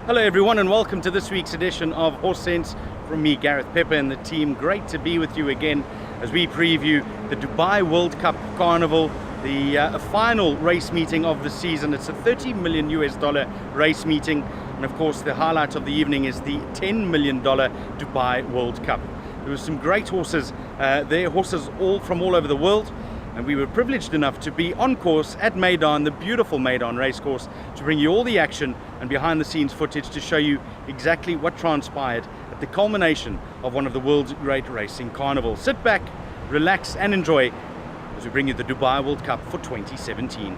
Hello everyone and welcome to this week's edition of Horse Sense from me, Gareth Pepper, and the team. Great to be with you again as we preview the Dubai World Cup Carnival, the final race meeting of the season. It's a $30 million race meeting, and of course the highlight of the evening is the $10 million Dubai World Cup. There were some great horses there, horses from all over the world. And we were privileged enough to be on course at Meydan, the beautiful Meydan racecourse, to bring you all the action and behind the scenes footage to show you exactly what transpired at the culmination of one of the world's great racing carnivals. Sit back, relax and enjoy as we bring you the Dubai World Cup for 2017.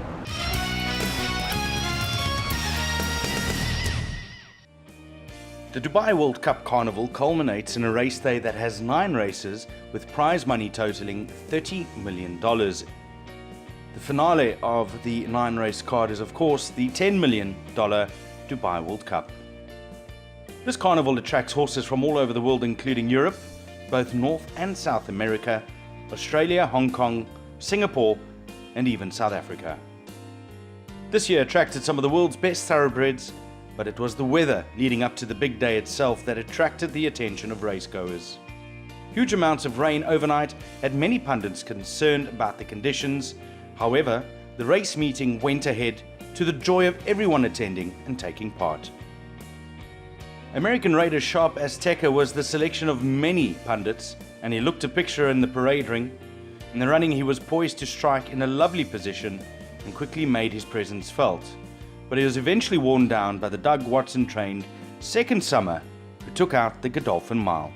The Dubai World Cup Carnival culminates in a race day that has 9 races with prize money totaling $30 million. The finale of the 9-race card is of course the $10 million Dubai World Cup. This carnival attracts horses from all over the world, including Europe, both North and South America, Australia, Hong Kong, Singapore and even South Africa. This year attracted some of the world's best thoroughbreds, but it was the weather leading up to the big day itself that attracted the attention of racegoers. Huge amounts of rain overnight had many pundits concerned about the conditions. However, the race meeting went ahead to the joy of everyone attending and taking part. American Raider Sharp Azteca was the selection of many pundits, and he looked a picture in the parade ring. In the running he was poised to strike in a lovely position and quickly made his presence felt. But he was eventually worn down by the Doug Watson-trained Second Summer, who took out the Godolphin Mile.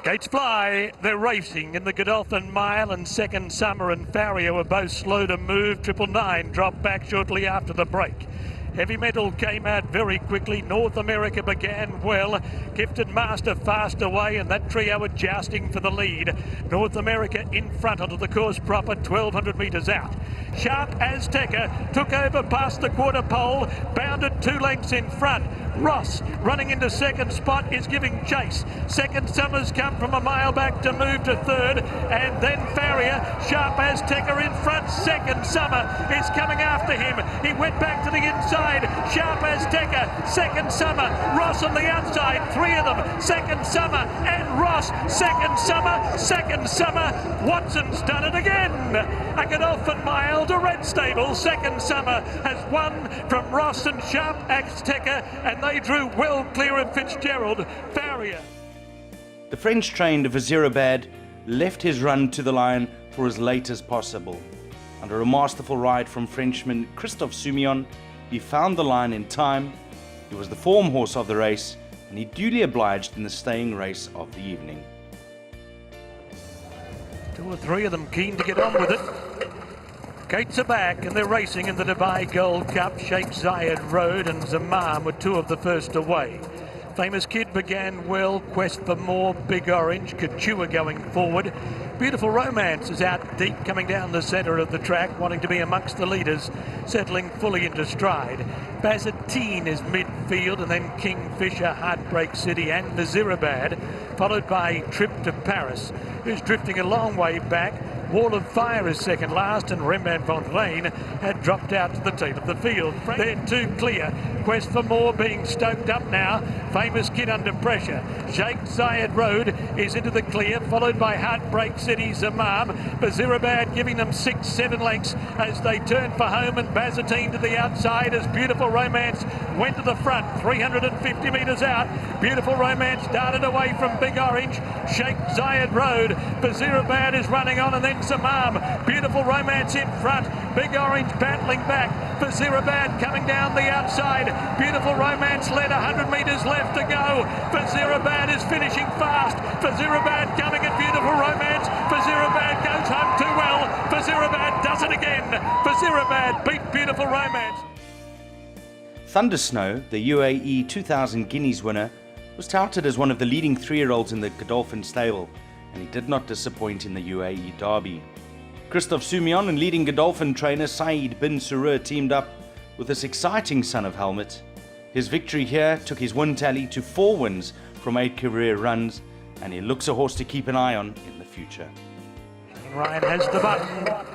Gates fly, they're racing in the Godolphin Mile, and Second Summer and Farrier were both slow to move. 999 dropped back shortly after the break. Heavy Metal came out very quickly. North America began well. Gifted Master fast away, and that trio were jousting for the lead. North America in front onto the course proper, 1,200 metres out. Sharp Azteca took over past the quarter pole, bounded 2 lengths in front. Ross, running into second spot, is giving chase. Second Summer's come from a mile back to move to third, and then Farrier. Sharp Azteca in front. Second Summer is coming after him. He went back to the inside. Sharp Azteca, Second Summer, Ross on the outside. 3 of them, Second Summer and Ross. Second Summer, Second Summer. Watson's done it again. A Godolphin Mile to Red Stable. Second Summer has won from Ross and Sharp Azteca, and they drew well clear of Fitzgerald. Farrier. The French-trained Vizirabad left his run to the line for as late as possible. Under a masterful ride from Frenchman Christophe Soumillon, he found the line in time. He was the form horse of the race, and he duly obliged in the staying race of the evening. 2 or 3 of them keen to get on with it. Gates are back and they're racing in the Dubai Gold Cup. Sheikh Zayed Road and Zamam were 2 of the first away. Famous Kid began well. Quest for More, Big Orange, Couture going forward. Beautiful Romance is out deep, coming down the centre of the track, wanting to be amongst the leaders, settling fully into stride. Bazatine is midfield, and then Kingfisher, Heartbreak City and Vizirabad, followed by Trip to Paris, who's drifting a long way back. Wall of Fire is second last, and Rembrandt Fontaine had dropped out to the tail of the field. They're 2 clear. Quest for More being stoked up now. Famous Kid under pressure. Sheikh Zayed Road is into the clear, followed by Heartbreak City, Zamam. Vizirabad giving them 6-7 lengths as they turn for home, and Bazatine to the outside as Beautiful Romance went to the front, 350 metres out. Beautiful Romance darted away from Big Orange. Sheikh Zayed Road. Vizirabad is running on, and then Zamam. Beautiful Romance in front. Big Orange battling back. Vizirabad coming down the outside. Beautiful Romance led, 100 metres left to go. Vizirabad is finishing fast. Vizirabad coming at Beautiful Romance. Vizirabad goes home too well. Vizirabad does it again. Vizirabad beat Beautiful Romance. Thundersnow, the UAE 2000 Guineas winner, was touted as one of the leading 3-year-olds in the Godolphin stable, and he did not disappoint in the UAE Derby. Christophe Soumillon and leading Godolphin trainer Saeed bin Surur teamed up with this exciting son of Helmet. His victory here took his win tally to 4 wins from 8 career runs, and he looks a horse to keep an eye on in the future. Ryan has the button.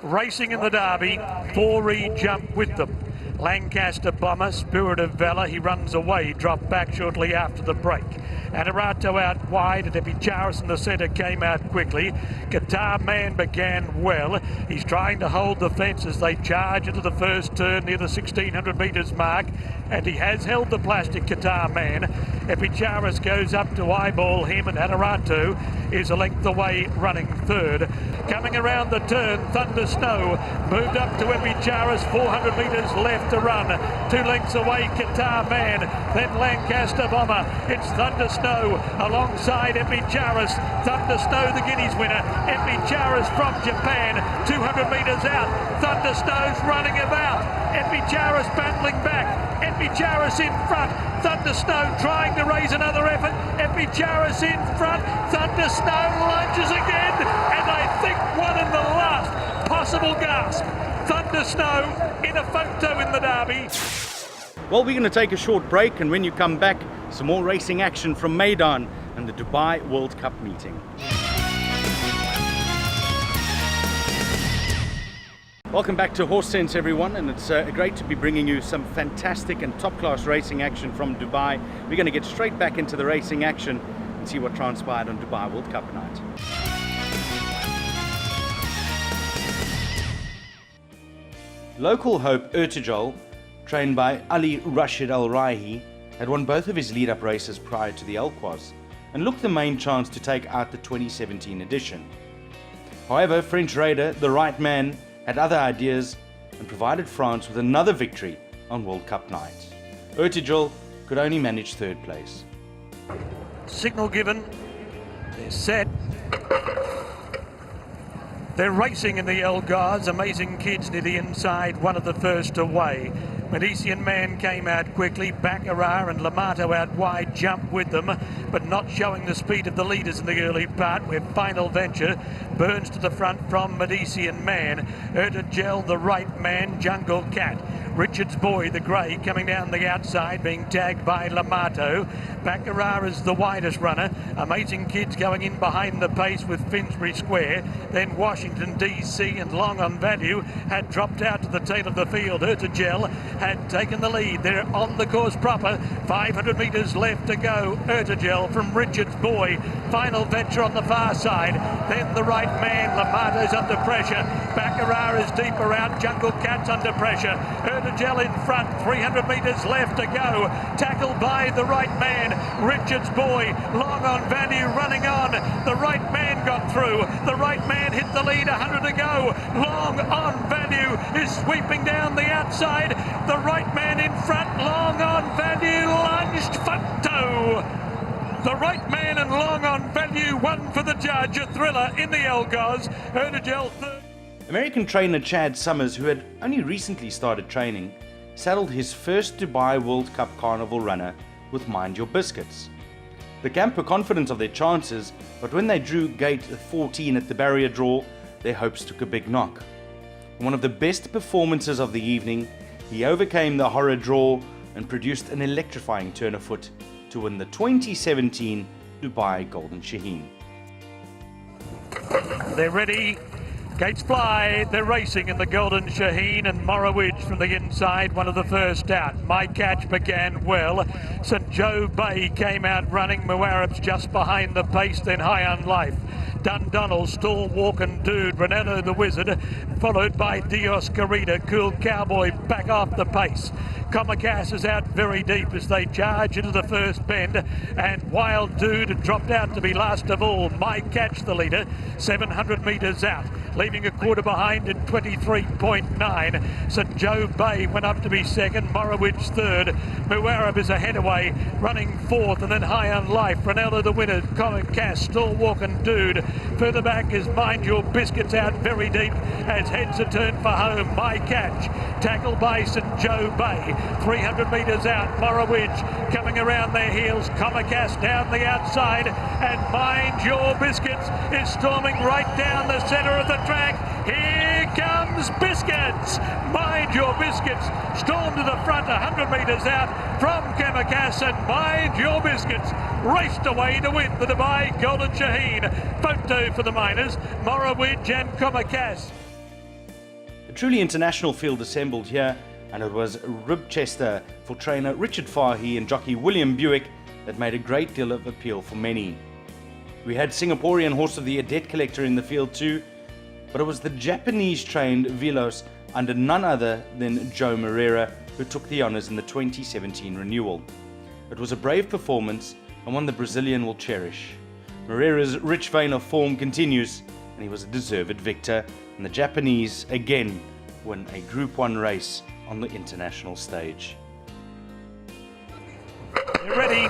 Racing in the Derby, 4 jump with them. Lancaster Bomber, Spirit of Valor, he runs away, dropped back shortly after the break. Anarato out wide, and Epicharis in the centre came out quickly. Qatar Man began well. He's trying to hold the fence as they charge into the first turn near the 1600 metres mark, and he has held the plastic, Qatar Man. Epicharis goes up to eyeball him, and Anarato is a length away running third. Coming around the turn, Thunder Snow moved up to Epicharis, 400 metres left to run. 2 lengths away, Qatar Man, then Lancaster Bomber. It's Thunder Snow alongside Epicharis. Thunder Snow, the Guineas winner. Epicharis from Japan, 200 metres out. Thunder Snow's running about. Epicharis battling back. Epicharis in front. Thunder Snow trying to raise another effort. Epicharis in front. Thunder Snow lunges again, and I think one in the last possible gasp. Thunder Snow in a photo in the Derby. Well, we're going to take a short break, and when you come back, some more racing action from Meydan and the Dubai World Cup meeting. Welcome back to Horse Sense, everyone, and it's great to be bringing you some fantastic and top-class racing action from Dubai. We're going to get straight back into the racing action and see what transpired on Dubai World Cup night. Local hope Ertijol, trained by Ali Rashid Al Raihi, had won both of his lead-up races prior to the Quoz and looked the main chance to take out the 2017 edition. However, French raider The Right Man had other ideas and provided France with another victory on World Cup night. Ertijol could only manage third place. Signal given. They're set. They're racing in the Elgars. Amazing Kids near the inside, one of the first away. Medicean Man came out quickly. Baccarat and Lamato out wide, jumped with them, but not showing the speed of the leaders in the early part, where Final Venture burns to the front from Medicean Man. Ertijol, The Right Man, Jungle Cat. Richard's Boy, the grey, coming down the outside, being tagged by Lamato. Baccarat is the widest runner. Amazing Kids going in behind the pace with Finsbury Square. Then Washington DC and Long on Value had dropped out to the tail of the field. Ertijol had taken the lead. They're on the course proper. 500 metres left to go. Ertijol from Richard's Boy. Final Venture on the far side. Then The Right Man. Lamato's under pressure. Baccarat is deeper out. Jungle Cat's under pressure. Ertijol in front. 300 metres left to go. Tackled by The Right Man. Richard's Boy. Long on Value running on. The Right Man got through. The Right Man hit the lead. 100 to go. Long on Value is sweeping down the outside. The Right Man in front. Long on Value lunged photo. The Right Man and Long on Value, one for the judge, a thriller in the Elgars. Ertijol third. American trainer Chad Summers, who had only recently started training, saddled his first Dubai World Cup Carnival runner with Mind Your Biscuits. The camp were confident of their chances, but when they drew gate 14 at the barrier draw, their hopes took a big knock. In one of the best performances of the evening, he overcame the horror draw and produced an electrifying turn of foot to win the 2017 Dubai Golden Shaheen. They're ready. Gates fly, they're racing in the Golden Shaheen, and Morrowidge from the inside, one of the first out. My Catch began well. St Joe Bay came out running. Muarab's just behind the pace, then High on Life. Dundonnell, Stall, Walking Dude, Ronaldo the Wizard, followed by Dios Carita, Cool Cowboy back off the pace. Comicas is out very deep as they charge into the first bend, and Wild Dude dropped out to be last of all. My Catch the leader, 700 metres out, leaving a quarter behind in 23.9. St Joe Bay went up to be second, Morrowidge third. Muarab is ahead away, running fourth, and then High on Life. Ronaldo the winner, Comicas, Stall, Walking Dude. Further back is Mind Your Biscuits out very deep as heads are turned for home. My Catch, tackled by St Joe Bay. 300 metres out, Morrowidge coming around their heels. Comicas down the outside, and Mind Your Biscuits is storming right down the centre of the track. Here comes Biscuits. Mind Your Biscuits storm to the front, 100 metres out from Comicas, and Mind Your Biscuits raced away to win the Dubai Golden Shaheen. Photo for the miners, Morrowidge and Comicas. A truly international field assembled here and it was Ribchester for trainer Richard Fahey and jockey William Buick that made a great deal of appeal for many. We had Singaporean horse of the year Debt Collector in the field too, but it was the Japanese-trained Velos under none other than Joe Moreira who took the honours in the 2017 renewal. It was a brave performance and one the Brazilian will cherish. Moreira's rich vein of form continues, and he was a deserved victor, and the Japanese again win a Group 1 race on the international stage. They're ready.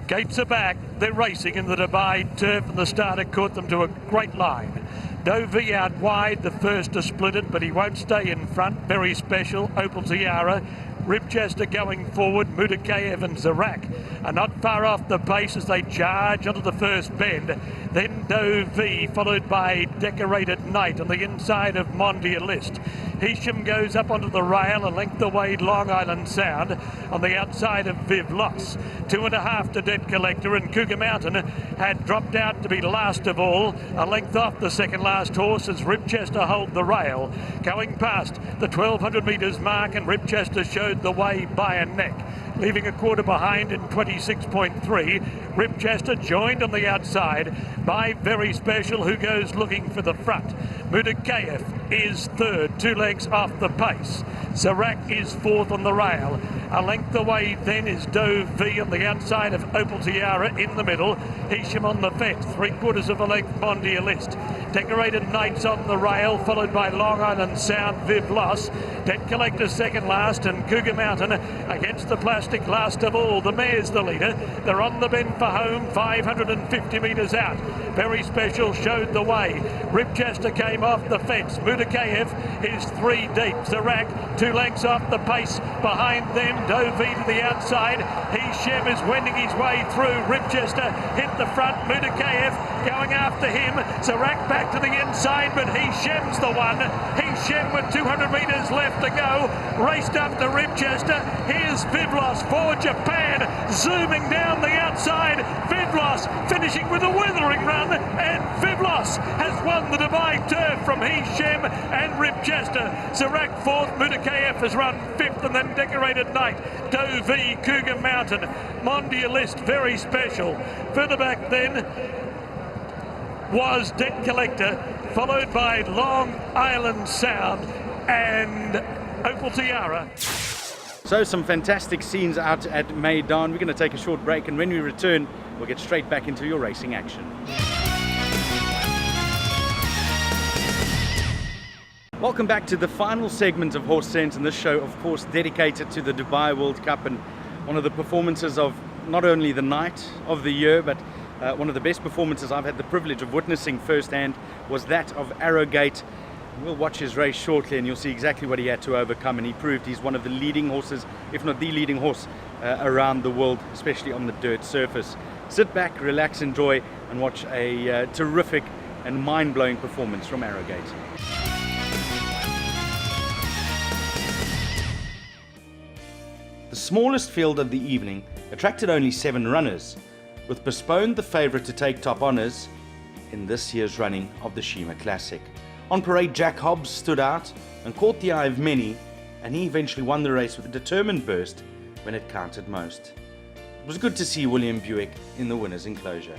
Gates are back. They're racing in the Dubai turf, and the starter caught them to a great line. Dovi out wide, the first to split it, but he won't stay in front. Very Special, Opal Tiara, Ribchester going forward, Mudakayev and Zarak are not far off the pace as they charge onto the first bend. Then Dovi, followed by Decorated Knight on the inside of Mondia List. Hisham goes up onto the rail, a length away Long Island Sound on the outside of Viv Loss. 2.5 to Debt Collector, and Cougar Mountain had dropped out to be last of all, a length off the second last horse as Ribchester hold the rail. Going past the 1200 metres mark, and Ribchester showed the way by a neck, leaving a quarter behind in 26.3. Ribchester joined on the outside by Very Special, who goes looking for the front. Mudakayev is third, 2 lengths off the pace. Zarak is fourth on the rail. A length away then is Dove V on the outside of Opal Tiara in the middle. Hisham on the fence, 3/4 of a length Mondia List. Decorated Knights on the rail, followed by Long Island Sound, Viv Loss. Debt Collector second last, and Cougar Mountain against the plastic last of all. The mare's the leader. They're on the bend for home, 550 metres out. Very Special showed the way. Ribchester came off the fence. Mudakayev is 3 deep. Zarak 2 lengths off the pace behind them. Dovi to the outside. Hisham is wending his way through. Ribchester hit the front. Mudakayev going after him. Zarak back to the inside, but Hishem's the one. Hisham with 200 metres left to go. Raced up to Ribchester. Here's Vivlos for Japan. Zooming down the outside. Vivlos finishing with a withering run, and Vivlos has won the Dubai turf from Hisham and Ribchester. Zarak fourth. Mudakayev has run fifth, and then Decorated Knight, Dovi, Cougar Mountain, Mondia List, Very Special. Further back then was Debt Collector, followed by Long Island Sound and Opal Tiara. So some fantastic scenes out at Meydan. We're going to take a short break, and when we return, we'll get straight back into your racing action. Welcome back to the final segment of Horse Sense, and this show, of course, dedicated to the Dubai World Cup, and one of the performances of not only the night of the year, but one of the best performances I've had the privilege of witnessing firsthand was that of Arrogate. We'll watch his race shortly, and you'll see exactly what he had to overcome, and he proved he's one of the leading horses, if not the leading horse around the world, especially on the dirt surface. Sit back, relax, enjoy, and watch a terrific and mind-blowing performance from Arrogate. The smallest field of the evening attracted only 7 runners, with Postponed the favourite to take top honours in this year's running of the Sheema Classic. On parade, Jack Hobbs stood out and caught the eye of many, and he eventually won the race with a determined burst when it counted most. It was good to see William Buick in the winner's enclosure.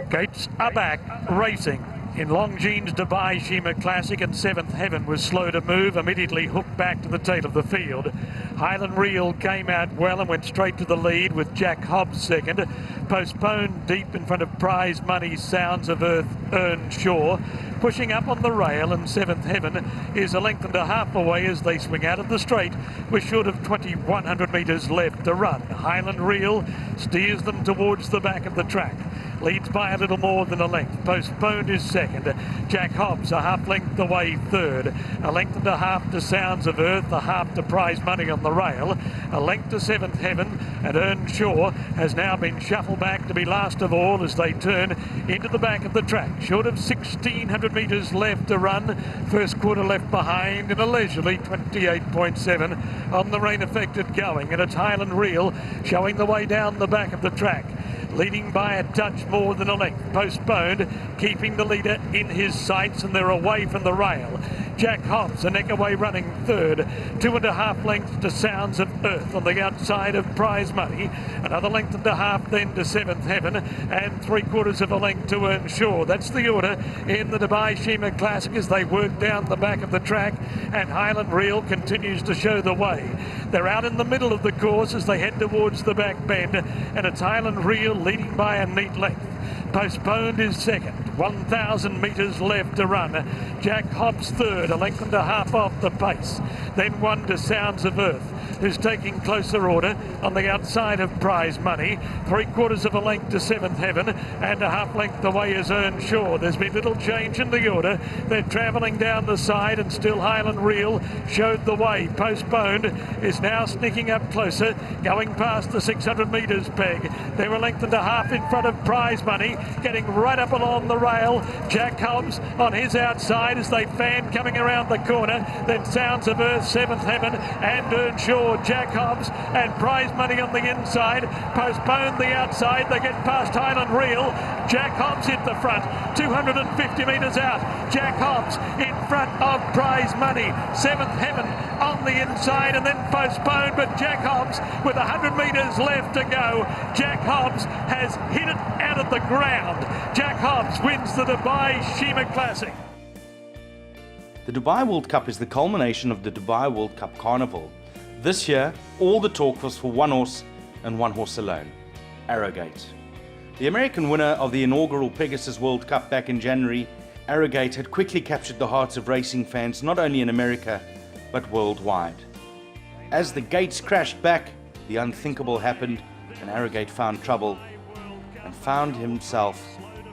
Gates are back, racing in Longines Dubai Sheema Classic, and Seventh Heaven was slow to move, immediately hooked back to the tail of the field. Highland Reel came out well and went straight to the lead with Jack Hobbs second. Postponed deep in front of Prize Money, Sounds of Earth, Earned Shore. Pushing up on the rail, and Seventh Heaven is a length and a half away as they swing out of the straight with short of 2,100 metres left to run. Highland Reel steers them towards the back of the track. Leads by a little more than a length. Postponed is second. Jack Hobbs a half length away third. A length and a half to Sounds of Earth, a half to Prize Money on the rail. A length to Seventh Heaven, and Earned Shore has now been shuffled back to be last of all as they turn into the back of the track. Short of 1,600 metres left to run. First quarter left behind in a leisurely 28.7 on the rain affected going, and it's Highland Reel showing the way down the back of the track. Leading by a touch more than a length. Postponed, keeping the leader in his sights, and they're away from the rail. Jack Hobbs, a neck away running third. 2.5 lengths to Sounds of Earth on the outside of Prize Money. Another length and a half then to Seventh Heaven, and 3/4 of a length to Earn Shore. That's the order in the Dubai Sheema Classic as they work down the back of the track, and Highland Reel continues to show the way. They're out in the middle of the course as they head towards the back bend, and it's Highland Reel leading by a neat length. Postponed is second, 1,000 metres left to run. Jack Hobbs third, a length and a half off the pace. Then one to Sounds of Earth, who's taking closer order on the outside of Prize Money. 3/4 of a length to Seventh Heaven, and a half length away is Earn Shore. There's been little change in the order. They're travelling down the side, and still Highland Reel showed the way. Postponed is now sneaking up closer, going past the 600 metres peg. They're a length and a half in front of Prize Money, getting right up along the rail. Jack Hobbs on his outside as they fan coming around the corner. Then Sounds of Earth, Seventh Heaven, and Earn Shore. Jack Hobbs and Prize Money on the inside. Postponed the outside. They get past Highland Reel. Jack Hobbs hit the front, 250 metres out. Jack Hobbs in front of Prize Money. Seventh Heaven on the inside, and then postponed, but Jack Hobbs with 100 metres left to go. Jack Hobbs has hit it out of the ground. Jack Hobbs wins the Dubai Sheema Classic. The Dubai World Cup is the culmination of the Dubai World Cup Carnival. This year, all the talk was for one horse and one horse alone, Arrogate. The American winner of the inaugural Pegasus World Cup back in January, Arrogate had quickly captured the hearts of racing fans not only in America, but worldwide. As the gates crashed back, the unthinkable happened, and Arrogate found trouble and found himself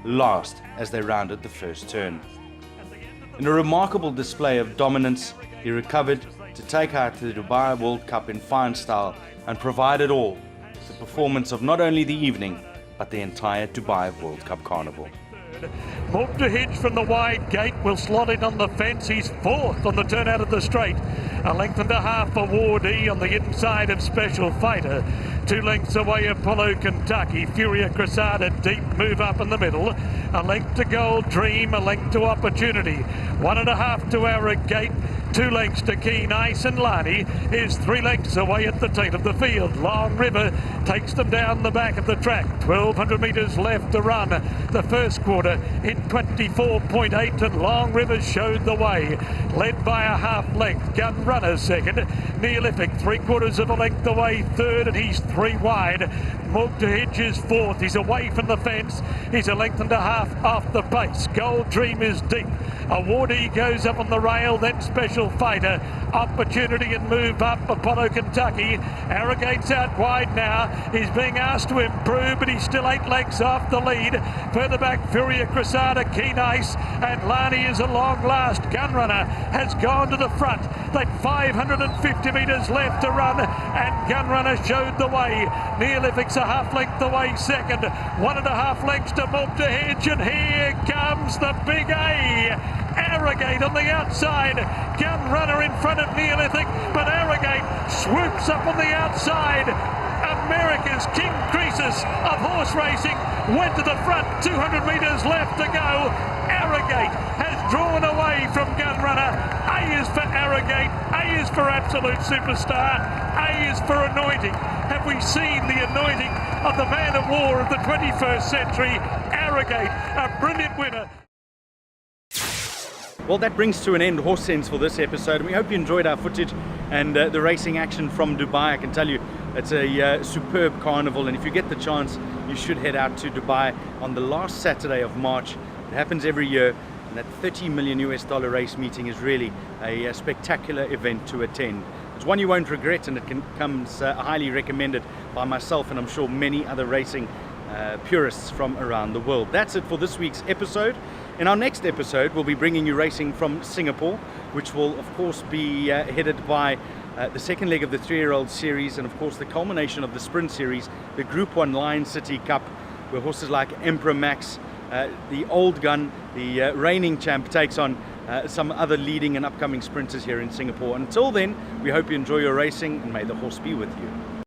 last as they rounded the first turn. In a remarkable display of dominance, he recovered to take out the Dubai World Cup in fine style and provide it all, the performance of not only the evening, but the entire Dubai World Cup Carnival. Move to Hitch from the wide gate, will slot in on the fence. He's fourth on the turn out of the straight. A length and a half for Wardee on the inside of Special Fighter. 2 lengths away Apollo Kentucky. Furia Cressada deep move up in the middle. A length to Gold Dream, a length to Opportunity. 1.5 to Arrogate. 2 lengths to Keen Ice, and Lani is 3 lengths away at the tail of the field. Long River takes them down the back of the track. 1,200 metres left to run. The first quarter in 24.8, and Long River showed the way. Led by a half length. Gun Runner second. Neolithic 3/4 of a length away third, and he's 3 wide. Move to Hitch is fourth. He's away from the fence. He's a length and a half off the pace. Gold Dream is deep. Wardee goes up on the rail, then Special Fighter. Opportunity and move up. Apollo Kentucky. Arrogate's out wide now. He's being asked to improve, but he's still 8 lengths off the lead. Further back, Furia Cressada, Keen Ice, and Lani is a long last. Gunrunner has gone to the front. They've 550 metres left to run, and Gunrunner showed the way. Neolithic's a half length away second. 1.5 lengths to move to Hedge, and here comes the big A. Arrogate on the outside. Gun Runner in front of Neolithic, but Arrogate swoops up on the outside. America's King Croesus of horse racing went to the front. 200 metres left to go. Arrogate has drawn away from Gun Runner. A is for Arrogate. A is for Absolute Superstar. A is for Anointing. Have we seen the anointing of the man of war of the 21st century? Arrogate, a brilliant winner. Well, that brings to an end Horse Sense for this episode, and we hope you enjoyed our footage and the racing action from Dubai. I can tell you it's a superb carnival, and if you get the chance, you should head out to Dubai on the last Saturday of March. It happens every year, and that $30 million race meeting is really a spectacular event to attend. It's one you won't regret, and it comes highly recommended by myself and I'm sure many other racing purists from around the world. That's it for this week's episode. In our next episode, we'll be bringing you racing from Singapore, which will of course be headed by the second leg of the 3-year-old series, and of course the culmination of the sprint series, the Group 1 Lion City Cup, where horses like Emperor Max, the old gun, the reigning champ, takes on some other leading and upcoming sprinters here in Singapore. Until then, we hope you enjoy your racing, and may the horse be with you.